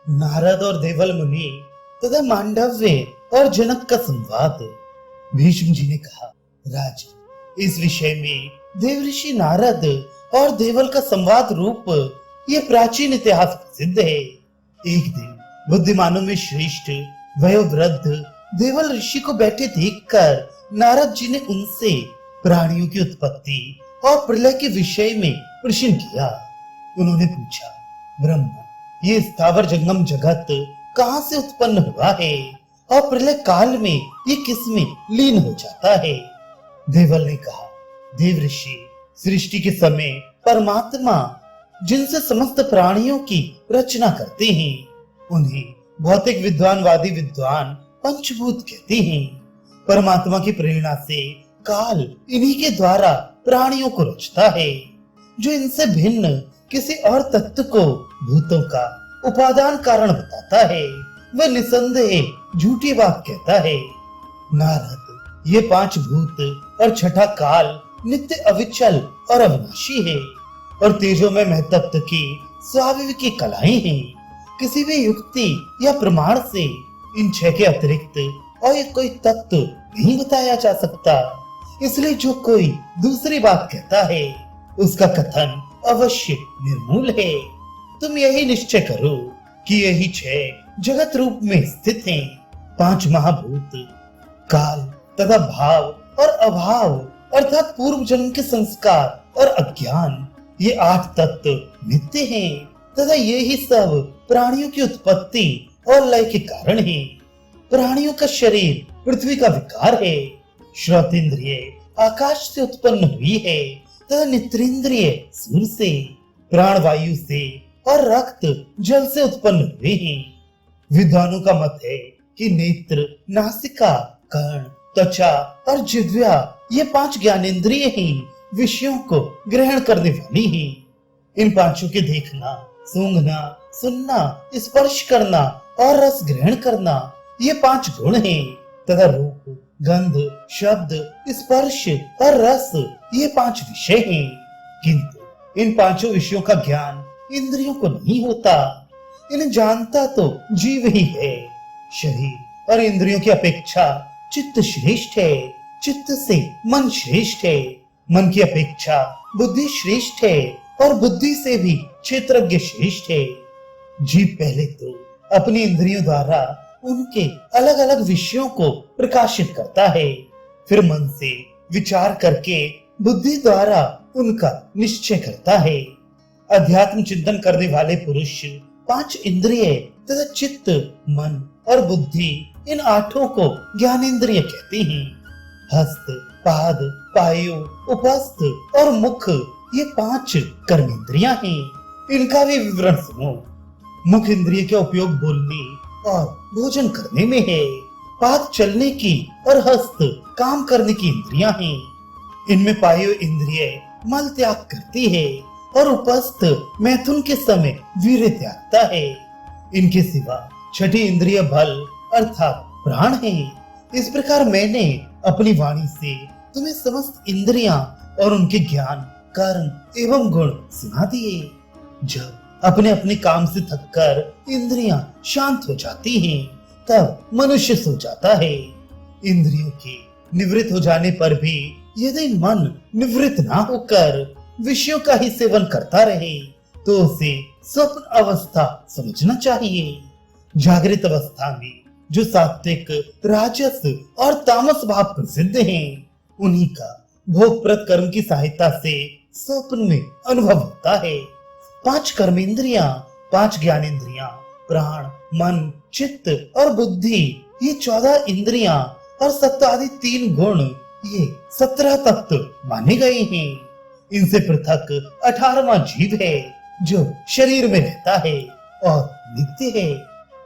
नारद और देवल मुनि तथा मांडव्य और जनक का संवाद। भीष्म जी ने कहा, राजन, इस विषय में देवऋषि नारद और देवल का संवाद रूप यह प्राचीन इतिहास प्रसिद्ध है। एक दिन बुद्धिमानों में श्रेष्ठ वयोवृद्ध देवल ऋषि को बैठे देखकर नारद जी ने उनसे प्राणियों की उत्पत्ति और प्रलय के विषय में प्रश्न किया। उन्होंने पूछा, ब्रह्म, ये स्थावर जंगम जगत कहाँ से उत्पन्न हुआ है और प्रलय काल में ये किसमें लीन हो जाता है? देवल ने कहा, देव ऋषि, सृष्टि के समय परमात्मा जिनसे समस्त प्राणियों की रचना करते हैं उन्हें भौतिक विद्वानवादी विद्वान पंचभूत कहते हैं। परमात्मा की प्रेरणा से काल इन्हीं के द्वारा प्राणियों को रचता है। जो इनसे भिन्न किसी और तत्व को भूतों का उपादान कारण बताता है वह निसंदेह झूठी बात कहता है। नारद, ये पांच भूत और छठा काल नित्य अविचल और अविनाशी है और तेजोमय महतत्व की स्वाभाविक कलाएं हैं। किसी भी युक्ति या प्रमाण से इन छह के अतिरिक्त और एक कोई तत्व नहीं बताया जा सकता। इसलिए जो कोई दूसरी बात कहता है उसका कथन अवश्य निर्मूल है। तुम यही निश्चय करो कि यही छह जगत रूप में स्थित हैं। पांच महाभूत, काल तथा भाव और अभाव अर्थात पूर्व जन्म के संस्कार और अज्ञान, ये आठ तत्व नित्य हैं तथा ये ही सब प्राणियों की उत्पत्ति और लय के कारण हैं। प्राणियों का शरीर पृथ्वी का विकार है, श्रोतेंद्रिय आकाश से उत्पन्न हुई है तथा नेत्रेंद्रिय सूर्य से, प्राण वायु से और रक्त जल से उत्पन्न हुए हैं। विद्वानों का मत है कि नेत्र, नासिका, कर्ण, त्वचा और जिह्वा ये पांच ज्ञानेंद्रिय ही विषयों को ग्रहण करने वाली हैं। इन पांचों के देखना, सूंघना, सुनना, स्पर्श करना और रस ग्रहण करना ये पांच गुण हैं तथा रूप, गंध, शब्द, स्पर्श और रस ये पांच विषय हैं। किंतु इन पांचों विषयों का ज्ञान इंद्रियों को नहीं होता। इन्हें जानता तो जीव ही है। शरीर और इंद्रियों की अपेक्षा चित्त श्रेष्ठ है, चित्त से मन श्रेष्ठ है, मन की अपेक्षा बुद्धि श्रेष्ठ है और बुद्धि से भी क्षेत्रज्ञ श्रेष्ठ है। जीव पहले तो अपनी इंद्रियों द्वारा उनके अलग अलग विषयों को प्रकाशित करता है, फिर मन से विचार करके बुद्धि द्वारा उनका निश्चय करता है। अध्यात्म चिंतन करने वाले पुरुष पांच इंद्रिय तथा चित्त, मन और बुद्धि इन आठों को ज्ञानेंद्रिय कहते हैं। हस्त, पाद, पायु, उपस्थ और मुख ये पांच कर्मेंद्रियां हैं। इनका भी विवरण सुनो। मुख इंद्रिय का उपयोग बोलने और भोजन करने में है। पाद चलने की और हस्त काम करने की इंद्रियां हैं। इनमें पायु इंद्रिय मल त्याग करती है और उपस्थ मैथुन के समय वीर्य त्यागता है। इनके सिवा छठी इंद्रिय बल अर्थात प्राण है। इस प्रकार मैंने अपनी वाणी से तुम्हें समस्त इंद्रियां और उनके ज्ञान, कर्म एवं गुण सुना दिए। जब अपने अपने काम से थककर इंद्रियां शांत हो जाती हैं, तब मनुष्य सो जाता है। इंद्रियों के निवृत्त हो जाने पर भी यदि मन निवृत्त ना होकर विषयों का ही सेवन करता रहे तो उसे स्वप्न अवस्था समझना चाहिए। जागृत अवस्था में जो सात्विक, राजस और तामस भाव प्रसिद्ध हैं, उन्हीं का भोगप्रद कर्म की सहायता से स्वप्न में अनुभव होता है। पांच कर्मेंद्रियां, पांच ज्ञानेंद्रियां, प्राण, मन, चित्त और बुद्धि ये 14 इंद्रियां और सत्व आदि 3 गुण ये 17 तत्व माने गए हैं। इनसे पृथक 18वां जीव है जो शरीर में रहता है और नित्य है।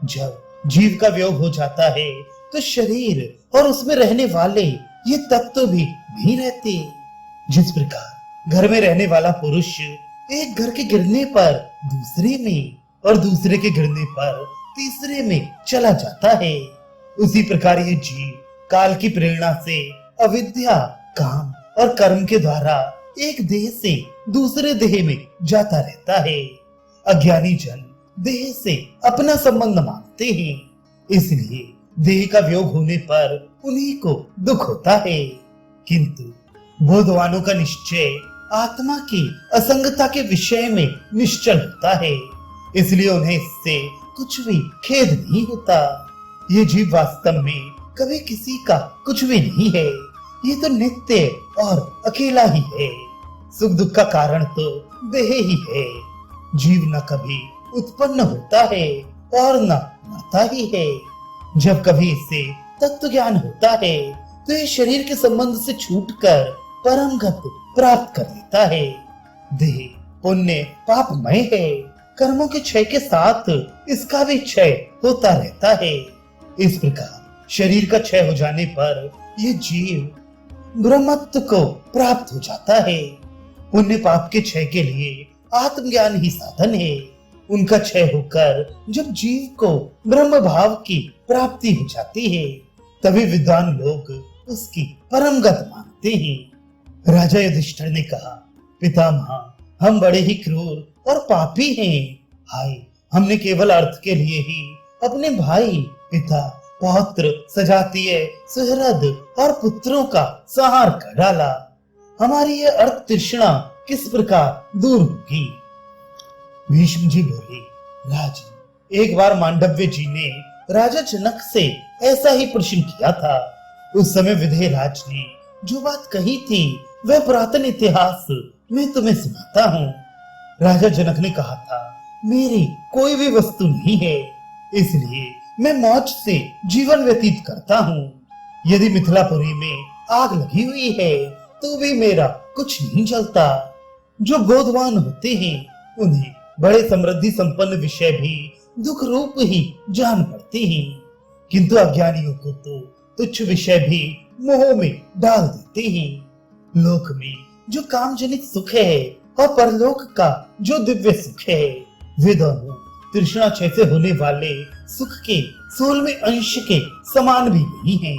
जब जीव का वियोग हो जाता है तो शरीर और उसमें रहने वाले ये तत्व भी नहीं रहते। जिस प्रकार घर में रहने वाला पुरुष एक घर के गिरने पर दूसरे में और दूसरे के गिरने पर तीसरे में चला जाता है, उसी प्रकार ये जीव काल की प्रेरणा से अविद्या, काम और कर्म के द्वारा एक देह से दूसरे देह में जाता रहता है। अज्ञानी जन देह से अपना संबंध मानते हैं, इसलिए देह का वियोग होने पर उन्हीं को दुख होता है। किंतु बोधवानों का निश्चय आत्मा की असंगता के विषय में निश्चल होता है, इसलिए उन्हें इससे कुछ भी खेद नहीं होता। ये जीव वास्तव में कभी किसी का कुछ भी नहीं है, ये तो नित्य और अकेला ही है। सुख दुख का कारण तो देह ही है। जीव न कभी उत्पन्न होता है और न मरता ही है। जब कभी इसे तत्व ज्ञान होता है तो ये शरीर के संबंध से छूटकर परम गति प्राप्त कर लेता है। देह पुण्य पापमय है, कर्मों के क्षय के साथ इसका भी क्षय होता रहता है। इस प्रकार शरीर का क्षय हो जाने पर ये जीव ब्रह्मत्व को प्राप्त हो जाता है। पुण्य पाप के क्षय के लिए आत्मज्ञान ही साधन है। उनका क्षय होकर जब जीव को ब्रह्म भाव की प्राप्ति हो जाती है, तभी विद्वान लोग उसकी परम गति मानते हैं। राजा युधिष्ठिर ने कहा, पितामह, हम बड़े ही क्रूर और पापी हैं। हाय, हमने केवल अर्थ के लिए ही अपने भाई, पिता, पौत्र, सजातीय, सुहृद और पुत्रों का संहार कर डाला। हमारी यह अर्थ तृष्णा किस प्रकार दूर होगी? भीष्म जी बोले, राजन, एक बार मांडव्य जी ने राजा जनक से ऐसा ही प्रश्न किया था। उस समय विदेहराज ने जो बात कही थी वह पुरातन इतिहास मैं तुम्हें सुनाता हूँ। राजा जनक ने कहा था, मेरी कोई भी वस्तु नहीं है, इसलिए मैं मौज से जीवन व्यतीत करता हूँ। यदि मिथिलापुरी में आग लगी हुई है तो भी मेरा कुछ नहीं जलता। जो बोधवान होते हैं उन्हें बड़े समृद्धि संपन्न विषय भी दुख रूप ही जान पड़ते हैं, किंतु अज्ञानियों को तो तुच्छ विषय भी मोह में डाल देते हैं। लोक में जो काम जनित सुख है और परलोक का जो दिव्य सुख है, वे दोनों तृष्णा क्षय से होने वाले सुख के 16वें अंश के समान भी नहीं है।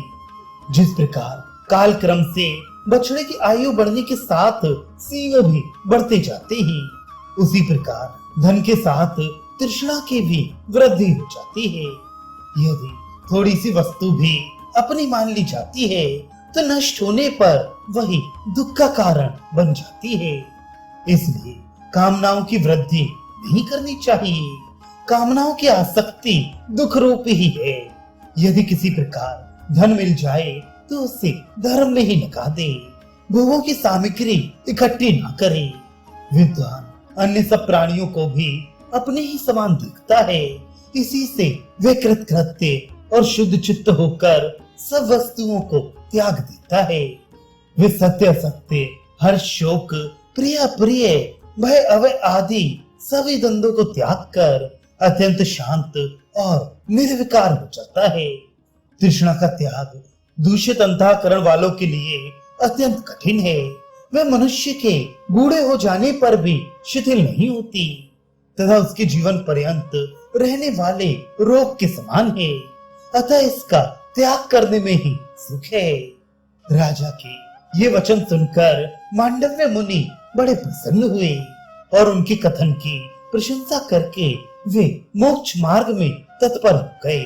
जिस प्रकार काल क्रम से बछड़े की आयु बढ़ने के साथ सींग भी बढ़ते जाते हैं, उसी प्रकार धन के साथ तृष्णा की भी वृद्धि हो जाती है। यदि थोड़ी सी वस्तु भी अपनी मान ली जाती है तो नष्ट होने पर वही दुख का कारण बन जाती है। इसलिए कामनाओं की वृद्धि नहीं करनी चाहिए। कामनाओं की आसक्ति दुख रूप ही है। यदि किसी प्रकार धन मिल जाए तो उसे धर्म में ही लगा दे, भोगों की सामग्री इकट्ठी ना करे। विद्वान अन्य सब प्राणियों को भी अपने ही समान दिखता है, इसी से वे कृतकृत्य और शुद्ध चित्त होकर सब वस्तुओं को त्याग देता है। वे सत्य असत्य, हर्ष शोक, प्रिय अप्रिय, भय अभय आदि सभी द्वंद्वों को त्याग कर अत्यंत शांत और निर्विकार हो जाता है। तृष्णा का त्याग दूषित अंतःकरण वालों के लिए अत्यंत कठिन है। वह मनुष्य के बूढ़े हो जाने पर भी शिथिल नहीं होती तथा उसके जीवन पर्यंत रहने वाले रोग के समान है। अतः इसका त्याग करने में ही सुख है। राजा के ये वचन सुनकर मांडव्य मुनि बड़े प्रसन्न हुए और उनके कथन की प्रशंसा करके वे मोक्ष मार्ग में तत्पर हो गए।